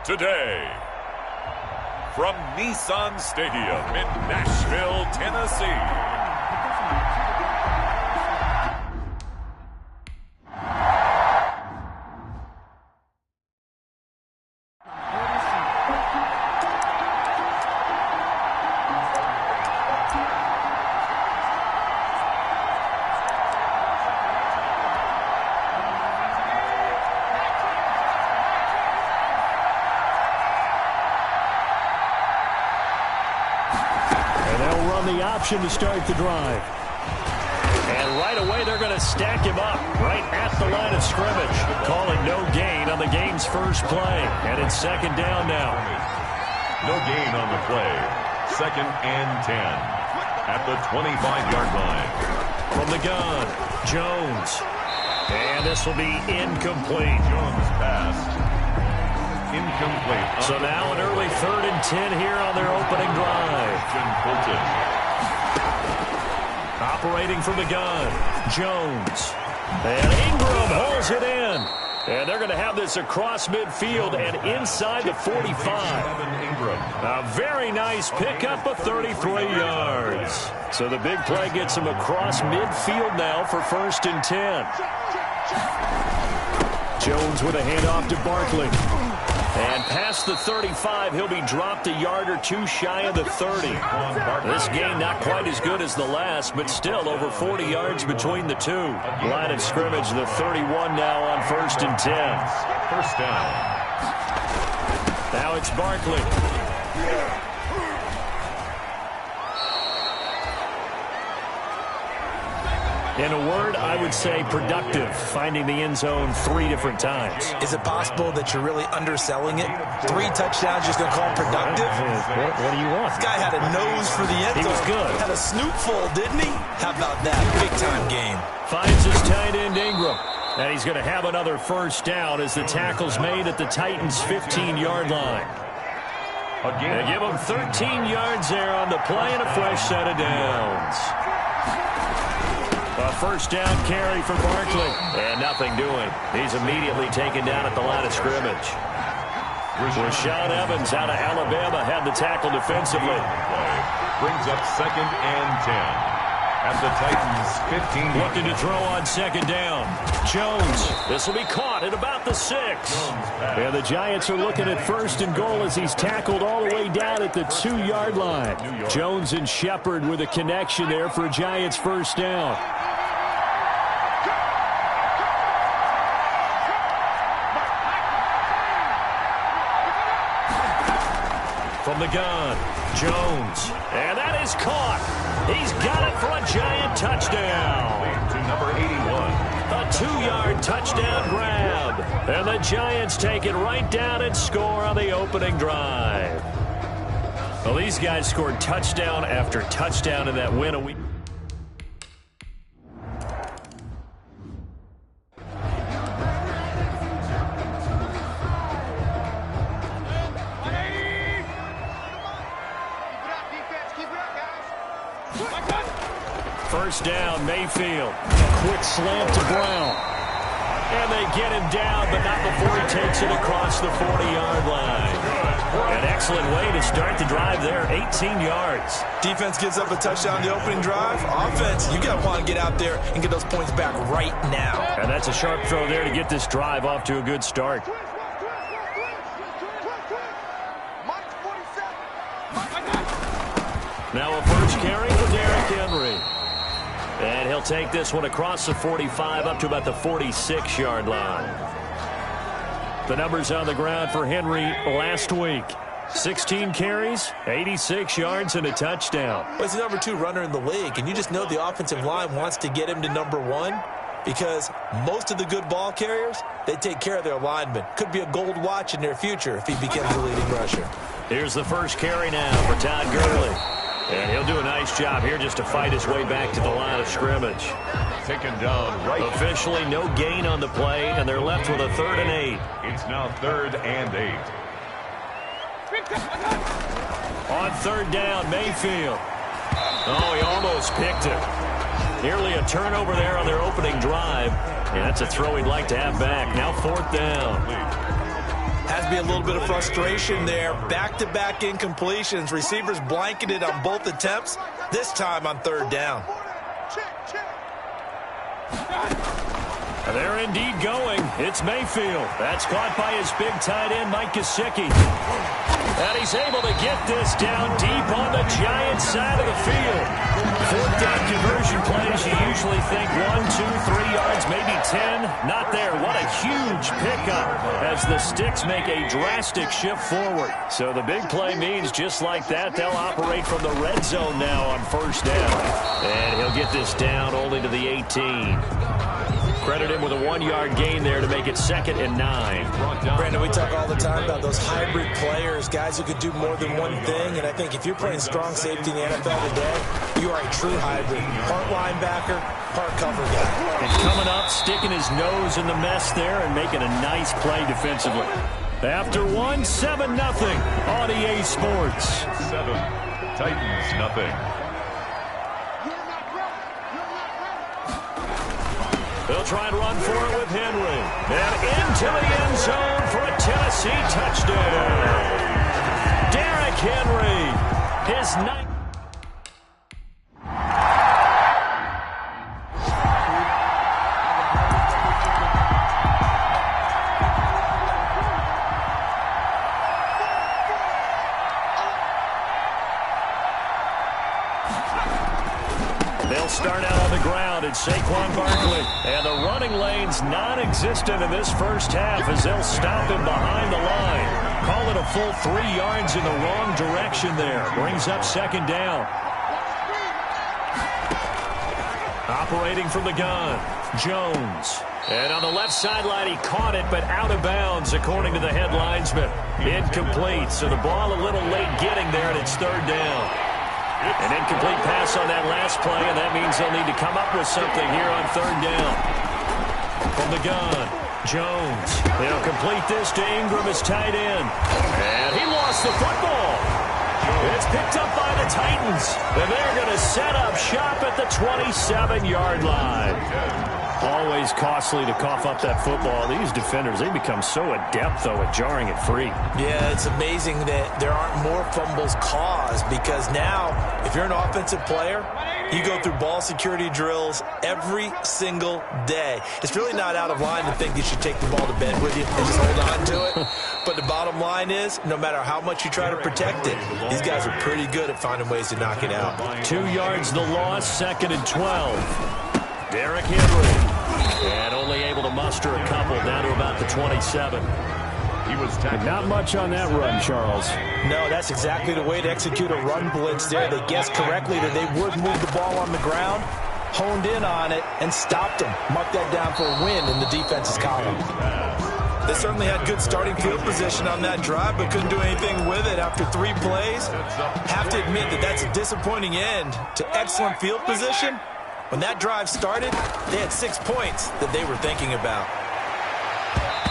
today. From Nissan Stadium in Nashville, Tennessee. Option to start the drive. And right away, they're going to stack him up right at the line of scrimmage. Calling no gain on the game's first play. And it's second down now. No gain on the play. 2nd and 10 at the 25-yard line. From the gun, Jones. And this will be incomplete. Jones passed. Incomplete. So now an early 3rd and 10 here on their opening drive. Operating from the gun, Jones. And Ingram holds it in. And they're going to have this across midfield and inside the 45. A very nice pickup of 33 yards. So the big play gets him across midfield now for 1st and 10. Jones with a handoff to Barkley. And past the 35, he'll be dropped a yard or two shy of the 30. This game not quite as good as the last, but still over 40 yards between the two. Line of scrimmage, the 31 now on 1st and 10. First down. Now it's Barkley. In a word, I would say productive, finding the end zone 3 different times. Is it possible that you're really underselling it? 3 touchdowns, just going to call it productive? What do you want? This guy had a nose for the end zone. He was good. Had a snoot full, didn't he? How about that? Big-time game. Finds his tight end, Ingram. And he's going to have another first down as the tackle's made at the Titans' 15-yard line. They give him 13 yards there on the play and a fresh set of downs. A first down carry for Barkley. And nothing doing. He's immediately taken down at the line of scrimmage. Rashaan Evans out of Alabama had the tackle defensively. Brings up 2nd and 10 at the Titans' 15. Looking to throw on 2nd down. Jones. This will be caught at about the 6. And the Giants are looking at 1st and goal as he's tackled all the way down at the 2-yard line. Jones and Shepard with a connection there for Giants' first down. From the gun, Jones. And that is caught. He's got it for a Giant touchdown. To number 81. A 2-yard touchdown grab. And the Giants take it right down and score on the opening drive. Well, these guys scored touchdown after touchdown in that win a week. First down, Mayfield. Quick slant to Brown. And they get him down, but not before he takes it across the 40-yard line. An excellent way to start the drive there, 18 yards. Defense gives up a touchdown the opening drive. Offense, you got to want to get out there and get those points back right now. And that's a sharp throw there to get this drive off to a good start. Now a first carry for Derrick Henry. And he'll take this one across the 45 up to about the 46-yard line. The numbers on the ground for Henry last week. 16 carries, 86 yards, and a touchdown. Well, he's the number 2 runner in the league, and you just know the offensive line wants to get him to number 1 because most of the good ball carriers, they take care of their linemen. Could be a gold watch in their future if he becomes the leading rusher. Here's the first carry now for Todd Gurley. And he'll do a nice job here just to fight his way back to the line of scrimmage. Taken down right. Officially no gain on the play, and they're left with a 3rd and 8. It's now 3rd and 8. On 3rd down, Mayfield. Oh, he almost picked it. Nearly a turnover there on their opening drive. And that's a throw he'd like to have back. Now 4th down. Has be a little bit of frustration there. Back-to-back incompletions. Receivers blanketed on both attempts, this time on third down. They're indeed going. It's Mayfield. That's caught by his big tight end, Mike Gesicki. And he's able to get this down deep on the Giants side of the field. Fourth down conversion plays, you usually think 1, 2, 3 yards, maybe 10. Not there. What a huge pickup as the Sticks make a drastic shift forward. So the big play means just like that, they'll operate from the red zone now on first down. And he'll get this down only to the 18. Credit him with a 1-yard gain there to make it 2nd and 9. Brandon, we talk all the time about those hybrid players, guys who could do more than one thing. And I think if you're playing strong safety in the NFL today, you are a true hybrid. Part linebacker, part cover guy. And coming up, sticking his nose in the mess there and making a nice play defensively. After 1, 7-0 on EA Sports. 7, Titans nothing. They'll try and run for it with Henry. And into the end zone for a Tennessee touchdown. Derrick Henry, his 9th. They'll start out on the ground. It's Saquon Barkley. And the running lane's non-existent in this first half as they'll stop him behind the line. Call it a full 3 yards in the wrong direction there. Brings up 2nd down. Operating from the gun, Jones. And on the left sideline, he caught it, but out of bounds, according to the head linesman. Incomplete, so the ball a little late getting there, and it's 3rd down. An incomplete pass on that last play, and that means they'll need to come up with something here on 3rd down. From the gun, Jones. They'll complete this to Ingram as tight end. And he lost the football. It's picked up by the Titans, and they're going to set up shop at the 27-yard line. Always costly to cough up that football. These defenders, they become so adept, though, at jarring it free. Yeah, it's amazing that there aren't more fumbles caused because now, if you're an offensive player, you go through ball security drills every single day. It's really not out of line to think you should take the ball to bed with you and just hold on to it. But the bottom line is, no matter how much you try to protect it, these guys are pretty good at finding ways to knock it out. 2 yards the loss, 2nd and 12. Derrick Henry. And only able to muster a couple down to about the 27. He was tackled. Not much on that run, Charles. No, that's exactly the way to execute a run blitz there. They guessed correctly that they would move the ball on the ground, honed in on it, and stopped them. Marked that down for a win in the defense's column. They certainly had good starting field position on that drive, but couldn't do anything with it after 3 plays. Have to admit that that's a disappointing end to excellent field position. When that drive started, they had 6 points that they were thinking about.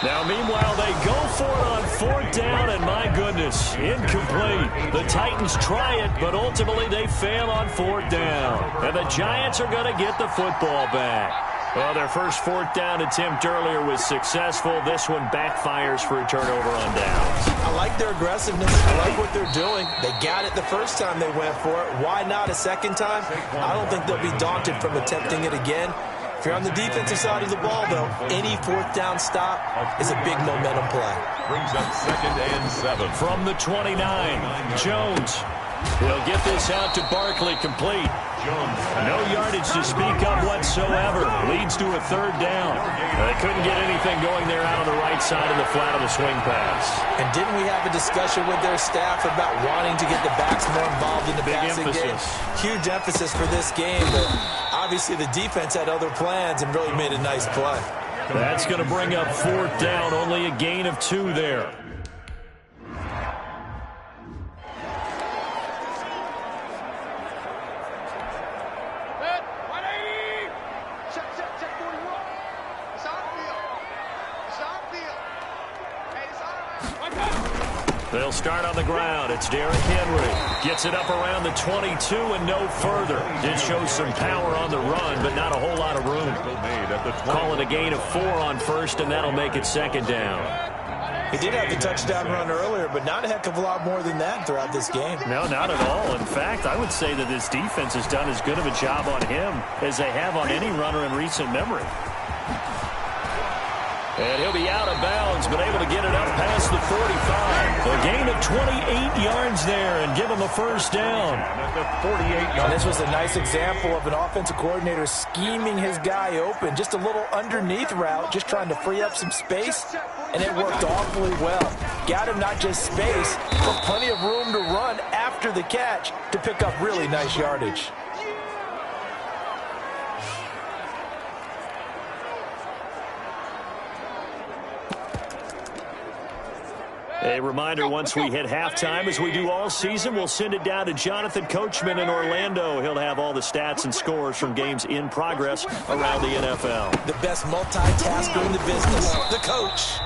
Now, meanwhile, they go for it on 4th down, and my goodness, incomplete. The Titans try it, but ultimately they fail on 4th down. And the Giants are going to get the football back. Well, their first 4th down attempt earlier was successful. This one backfires for a turnover on downs. I like their aggressiveness. I like what they're doing. They got it the first time they went for it. Why not a second time? I don't think they'll be daunted from attempting it again. If you're on the defensive side of the ball, though, any 4th down stop is a big momentum play. Brings up 2nd and 7. From the 29, Jones. He'll get this out to Barkley, complete. No yardage to speak of whatsoever. Leads to a 3rd down. They couldn't get anything going there out on the right side of the flat of the swing pass. And didn't we have a discussion with their staff about wanting to get the backs more involved in the passing game? Huge emphasis for this game, but obviously the defense had other plans and really made a nice play. That's going to bring up 4th down, only a gain of 2 there. They'll start on the ground. It's Derrick Henry. Gets it up around the 22 and no further. Did show some power on the run, but not a whole lot of room. Call it a gain of 4 on 1st, and that'll make it 2nd down. He did have the touchdown run earlier, but not a heck of a lot more than that throughout this game. No, not at all. In fact, I would say that this defense has done as good of a job on him as they have on any runner in recent memory. And he'll be out of bounds, but able to get it up past the 45. A gain of 28 yards there and give him a first down. And this was a nice example of an offensive coordinator scheming his guy open. Just a little underneath route, just trying to free up some space, and it worked awfully well. Got him not just space, but plenty of room to run after the catch to pick up really nice yardage. A reminder, once we hit halftime, as we do all season, we'll send it down to Jonathan Coachman in Orlando. He'll have all the stats and scores from games in progress around the NFL. The best multitasker in the business, the coach.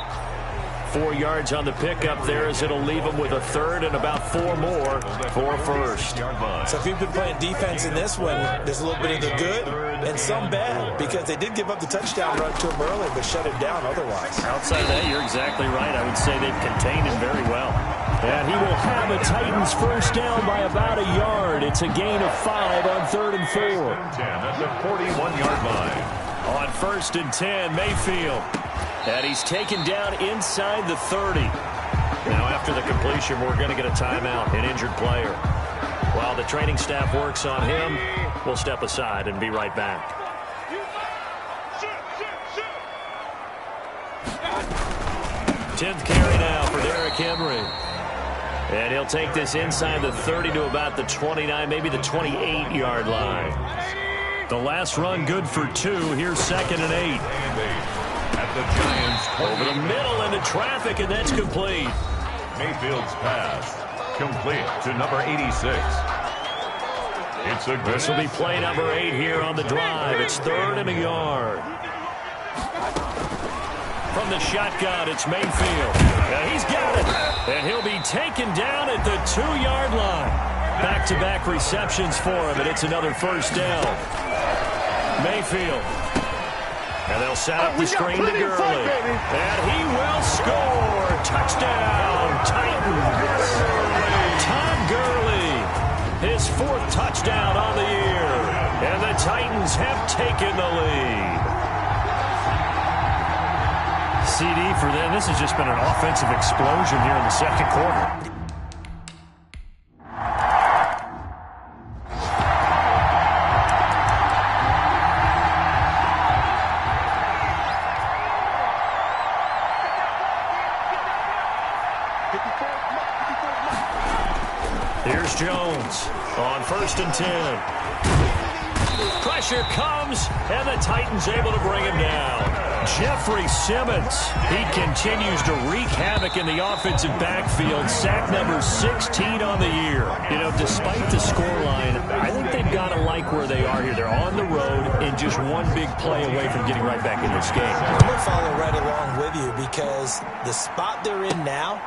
4 yards on the pickup there as it'll leave them with a third and about 4 more for a first. So if you've been playing defense in this one, there's a little bit of the good and some bad, because they did give up the touchdown run to him earlier but shut it down otherwise. Outside of that, you're exactly right. I would say they've contained him very well. And he will have a Titans first down by about a yard. It's a gain of 5 on 3rd and 4. 10 at the 41-yard line. On 1st and 10, Mayfield. And he's taken down inside the 30. Now, after the completion, we're going to get a timeout, an injured player. While the training staff works on him, we'll step aside and be right back. Tenth carry now for Derrick Henry. And he'll take this inside the 30 to about the 29, maybe the 28-yard line. The last run good for 2. Here's 2nd and 8. At the Giants, over the middle into traffic, and that's complete. Mayfield's pass complete to number 86. This will be play number 8 here on the drive. It's 3rd and a yard. From the shotgun, it's Mayfield. And he's got it. And he'll be taken down at the 2-yard line. Back-to-back receptions for him, and it's another first down. Mayfield. And they'll set up the screen to Gurley. And he will score. Touchdown, Titans. Todd Gurley, his 4th touchdown on the year. And the Titans have taken the lead. CD for them. This has just been an offensive explosion here in the 2nd quarter. Here's Jones on 1st and 10. Pressure comes, and the Titans able to bring him down. Jeffrey Simmons, he continues to wreak havoc in the offensive backfield. Sack number 16 on the year. You know, despite the scoreline, I think they've got to like where they are here. They're on the road and just one big play away from getting right back in this game. I'm going to follow right along with you, because the spot they're in now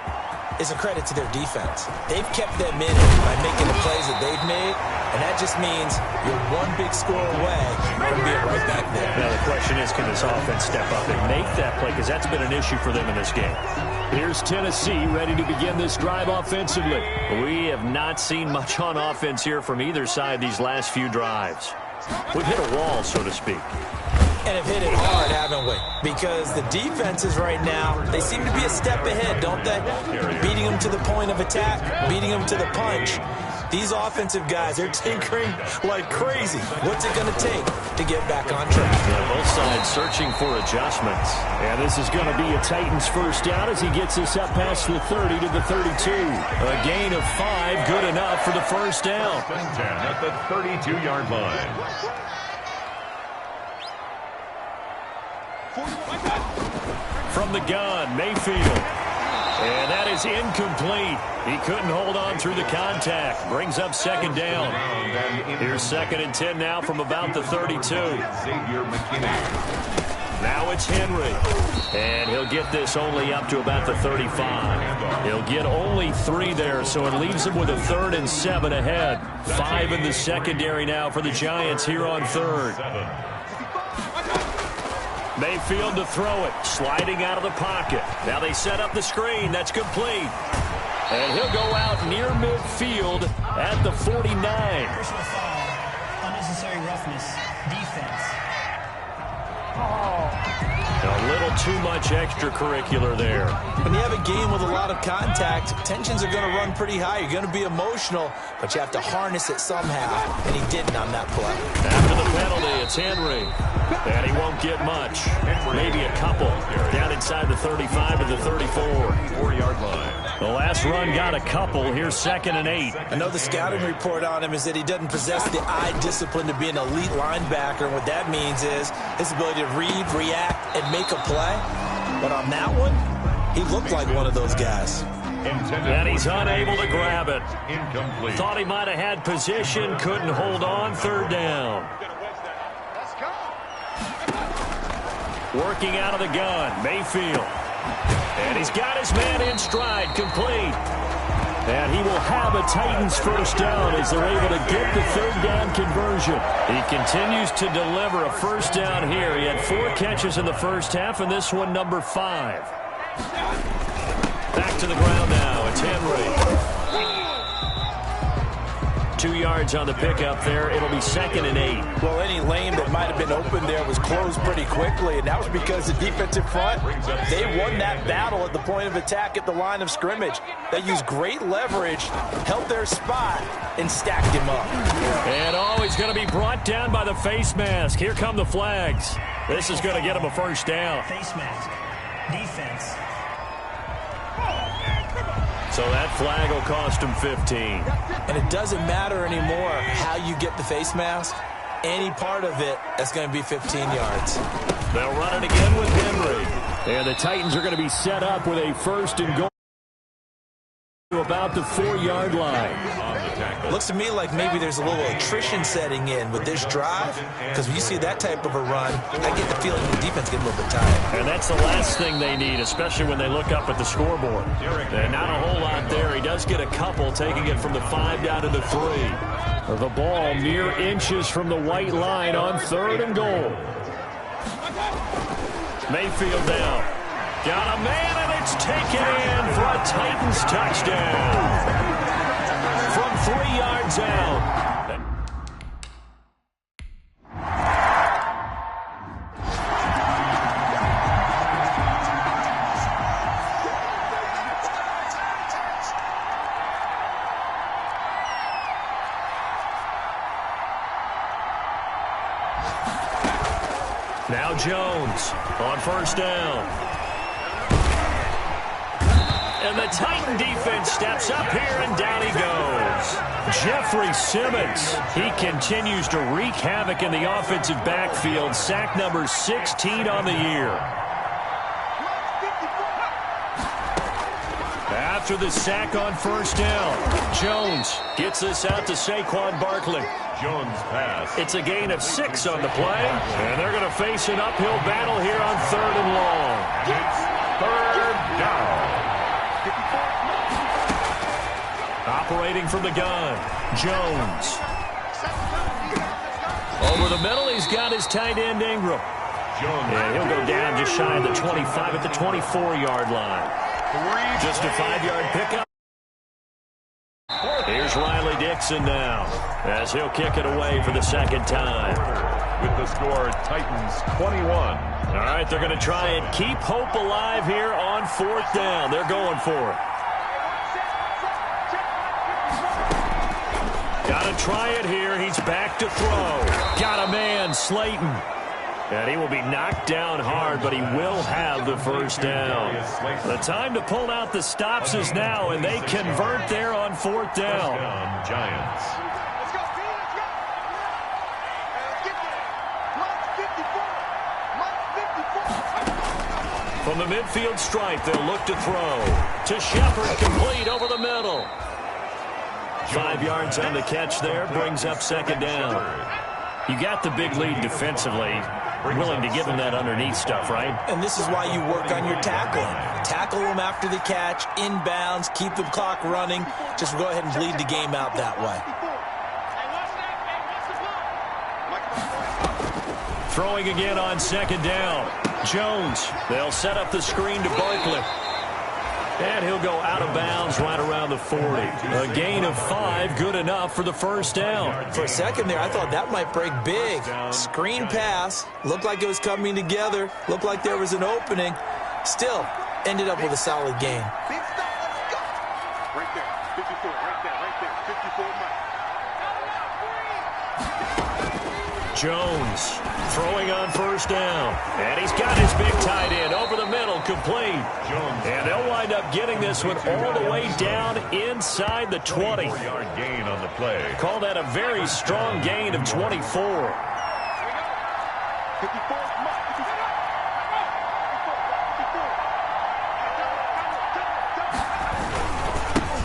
is a credit to their defense. They've kept them in it by making the plays that they've made, and that just means you're one big score away from being right back there. Now the question is, can this offense step up and make that play, because that's been an issue for them in this game. Here's Tennessee ready to begin this drive offensively. We have not seen much on offense here from either side these last few drives. We've hit a wall, so to speak. And have hit it hard, haven't we? Because the defenses right now, they seem to be a step ahead, don't they? Beating them to the point of attack, beating them to the punch. These offensive guys, they're tinkering like crazy. What's it going to take to get back on track? Yeah, both sides searching for adjustments. And this is going to be a Titans first down as he gets this up past the 30 to the 32. A gain of 5, good enough for the first down. 10 at the 32-yard line. From the gun, Mayfield. And that is incomplete. He couldn't hold on through the contact. Brings up 2nd down. Here's 2nd and 10 now from about the 32. Now it's Henry. And he'll get this only up to about the 35. He'll get only 3 there, so it leaves him with a 3rd and 7 ahead. 5 in the secondary now for the Giants here on 3rd. Mayfield to throw it, sliding out of the pocket. Now they set up the screen. That's complete. And he'll go out near midfield at the 49. Personal foul, unnecessary roughness, defense. A little too much extracurricular there. When you have a game with a lot of contact, tensions are going to run pretty high. You're going to be emotional, but you have to harness it somehow, and he didn't on that play. After the penalty, it's Henry. And he won't get much. Maybe a couple. Down inside the 35 to the 34. 4-yard line. The last run got a couple. Here's 2nd and 8. I know the scouting report on him is that he doesn't possess the eye discipline to be an elite linebacker, and what that means is his ability to read, react, and make a play. But on that one, he looked like one of those guys. And he's unable to grab it. Incomplete. Thought he might have had position, couldn't hold on. 3rd down. Working out of the gun, Mayfield. And he's got his man in stride, complete. And he will have a Titans first down as they're able to get the 3rd down conversion. He continues to deliver a first down here. He had 4 catches in the first half, and this one number 5. Back to the ground now. It's Henry. 2 yards on the pickup there. It'll be 2nd and 8. Well, any lane that might have been open there was closed pretty quickly, and that was because the defensive front, they won that battle at the point of attack at the line of scrimmage. They used great leverage, held their spot, and stacked him up. And he's going to be brought down by the face mask. Here come the flags. This is going to get him a first down. Face mask, defense. So that flag will cost him 15. And it doesn't matter anymore how you get the face mask. Any part of it, that's going to be 15 yards. They'll run it again with Henry. And the Titans are going to be set up with a 1st and goal to about the 4-yard line. Looks to me like maybe there's a little attrition setting in with this drive, because when you see that type of a run, I get the feeling the defense gets a little bit tired. And that's the last thing they need, especially when they look up at the scoreboard. And not a whole lot there. He does get a couple, taking it from the 5 down to the 3. The ball mere inches from the white line on 3rd and goal. Mayfield down. Got a man, and it's taken in for a Titans touchdown. From 3 yards out. Now Jones on 1st down. And the Titan defense steps up here, and down he goes. Jeffrey Simmons, he continues to wreak havoc in the offensive backfield. Sack number 16 on the year. After the sack on 1st down, Jones gets this out to Saquon Barkley. Jones pass. It's a gain of 6 on the play, and they're going to face an uphill battle here on 3rd and long. It's 3rd down. Operating from the gun, Jones. Over the middle, he's got his tight end, Ingram. And he'll go down just shy of the 25 at the 24-yard line. Just a 5-yard pickup. Here's Riley Dixon now, as he'll kick it away for the 2nd time. With the score, Titans 21. All right, they're going to try and keep hope alive here on 4th down. They're going for it. Got to try it here. He's back to throw. Got a man, Slayton. And he will be knocked down hard, but he will have the first down. The time to pull out the stops is now, and they convert there on 4th down. Giants. From the midfield stripe, they'll look to throw. To Shepard, complete over the middle. 5 yards on the catch there, brings up 2nd down. You got the big lead defensively. Willing to give him that underneath stuff, right? And this is why you work on your tackling. Tackle them after the catch, inbounds, keep the clock running. Just go ahead and bleed the game out that way. Throwing again on 2nd down. Jones, they'll set up the screen to Barkley. And he'll go out of bounds right around the 40. A gain of 5, good enough for the first down. For a second there, I thought that might break big. Screen pass. Looked like it was coming together. Looked like there was an opening. Still, ended up with a solid gain. Right there, 54, right there, 54 miles. Jones throwing on first down. And he's got his big tight end over the middle, complete. And they'll wind up getting this one all the way down inside the 20. 4-yard gain on the play. Call that a very strong gain of 24.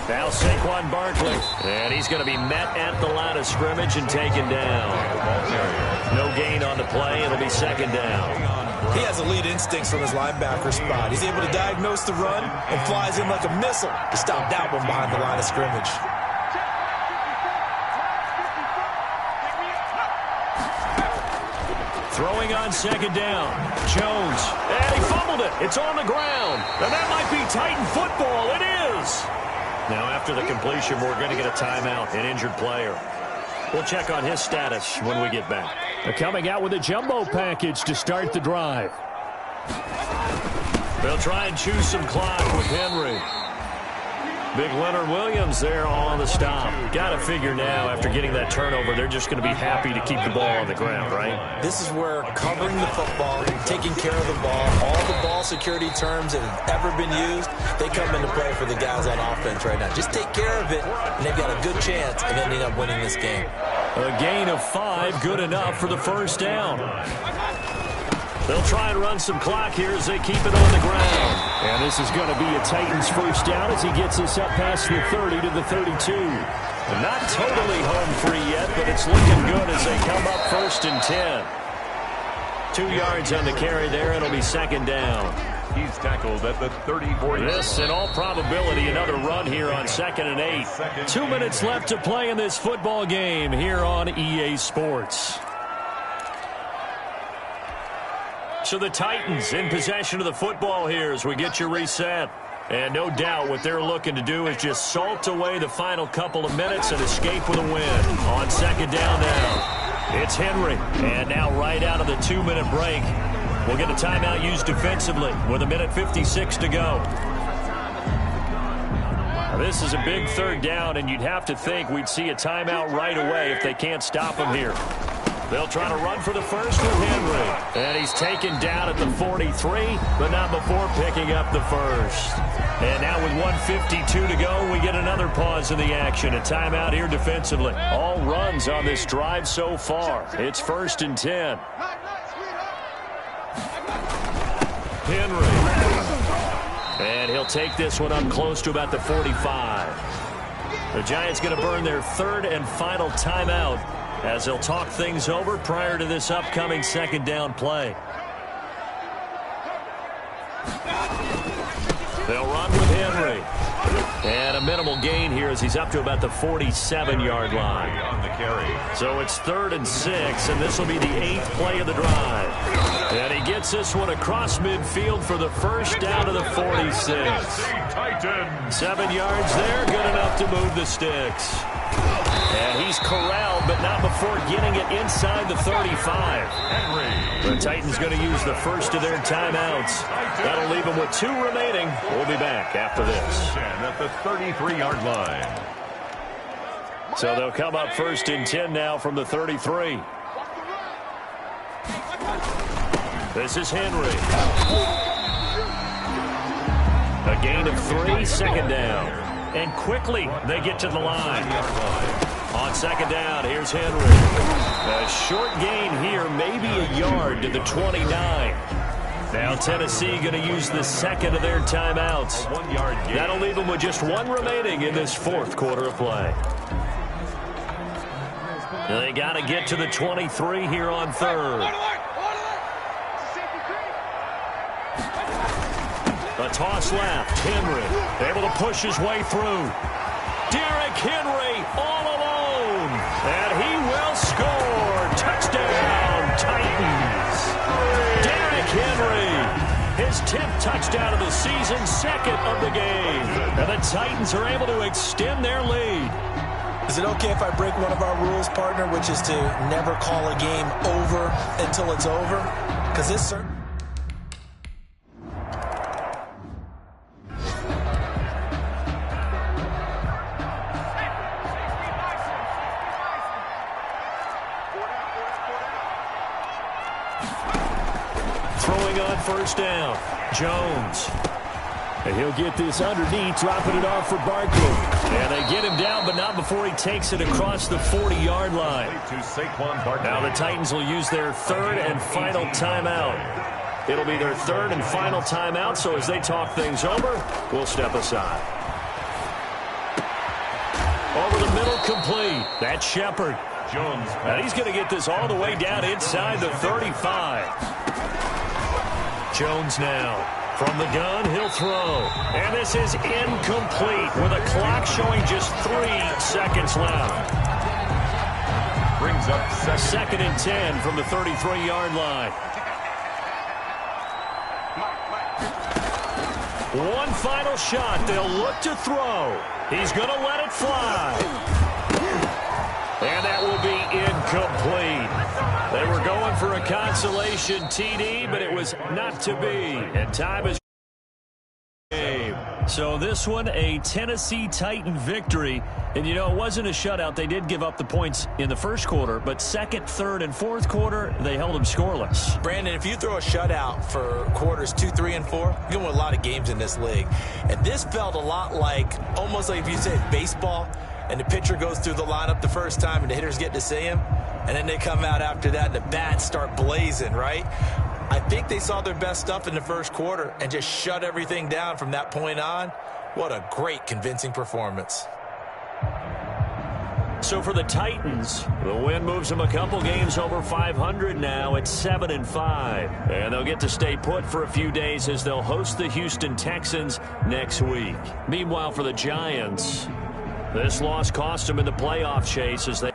Now Saquon Barkley. And he's going to be met at the line of scrimmage and taken down. No gain on the play. It'll be second down. He has elite instincts from his linebacker spot. He's able to diagnose the run and flies in like a missile to stop that one behind the line of scrimmage. Throwing on second down. Jones. And he fumbled it. It's on the ground. And that might be Titan football. It is. Now, after the completion, we're going to get a timeout, an injured player. We'll check on his status when we get back. They're coming out with a jumbo package to start the drive. They'll try and choose some clock with Henry. Big Leonard Williams there on the stop. Got to figure now, after getting that turnover, they're just going to be happy to keep the ball on the ground, right? This is where covering the football, taking care of the ball, all the ball security terms that have ever been used, they come into play for the guys on offense right now. Just take care of it, and they've got a good chance of ending up winning this game. A gain of 5, good enough for the first down. They'll try and run some clock here as they keep it on the ground. And this is going to be a Titans first down as he gets us up past the 30 to the 32. Not totally home free yet, but it's looking good as they come up first and 10. 2 yards on the carry there, and it'll be second down. He's tackled at the 34. This, in all probability, another run here on 2nd and 8. 2 minutes left to play in this football game here on EA Sports. So the Titans in possession of the football here as we get you reset. And no doubt what they're looking to do is just salt away the final couple of minutes and escape with a win. On second down now, it's Henry. And now right out of the 2-minute break, we'll get a timeout used defensively with 1:56 to go. Now, this is a big third down, and you'd have to think we'd see a timeout right away if they can't stop him here. They'll try to run for the first with Henry. And he's taken down at the 43, but not before picking up the first. And now with 1:52 to go, we get another pause in the action. A timeout here defensively. All runs on this drive so far. It's 1st and 10. Henry. And he'll take this one up close to about the 45. The Giants going to burn their 3rd and final timeout as they'll talk things over prior to this upcoming second down play. They'll run with Henry. And a minimal gain here as he's up to about the 47-yard line. On the carry. So it's 3rd and 6, and this will be the 8th play of the drive. And he gets this one across midfield for the first down to the 46. 7 yards there, good enough to move the sticks. And he's corralled, but not before getting it inside the 35. Henry. The Titans going to use the first of their timeouts. That'll leave them with 2 remaining. We'll be back after this. At the 33-yard line. So they'll come up 1st and 10 now from the 33. This is Henry. A gain of 3, second down. And quickly they get to the line. On second down, here's Henry. A short gain here, maybe a yard to the 29. Now Tennessee going to use the second of their timeouts. A 1-yard gain. That'll leave them with just 1 remaining in this 4th quarter of play. They got to get to the 23 here on 3rd. A toss left. Henry able to push his way through. Derrick Henry all alone. And he will score. Touchdown, Titans. Derrick Henry. 10th touchdown of the season, second of the game. And the Titans are able to extend their lead. Is it okay if I break one of our rules, partner, which is to never call a game over until it's over? Because this certain... Throwing on first down, Jones. And he'll get this underneath, dropping it off for Barkley. And they get him down, but not before he takes it across the 40-yard line. Now the Titans will use their third and final timeout. It'll be their third and final timeout, so as they talk things over, we'll step aside. Over the middle, complete. That's Shepard. Jones. And he's going to get this all the way down inside the 35. Jones now. From the gun, he'll throw. And this is incomplete with a clock showing just 3 seconds left. Brings up second and 10 from the 33-yard line. One final shot. They'll look to throw. He's going to let it fly. And that will be incomplete. They were going for a consolation TD, but it was not to be. And time is game. So this one, a Tennessee Titan victory. And, you know, it wasn't a shutout. They did give up the points in the first quarter, but second, third, and fourth quarter, they held them scoreless. Brandon, if you throw a shutout for quarters 2, 3, and 4, you're going to win a lot of games in this league. And this felt a lot like, almost like if you said baseball, and the pitcher goes through the lineup the first time and the hitters get to see him, and then they come out after that and the bats start blazing, right? I think they saw their best stuff in the first quarter and just shut everything down from that point on. What a great, convincing performance. So for the Titans, the win moves them a couple games over 500 now at 7-5. And they'll get to stay put for a few days as they'll host the Houston Texans next week. Meanwhile, for the Giants, this loss cost them in the playoff chase as they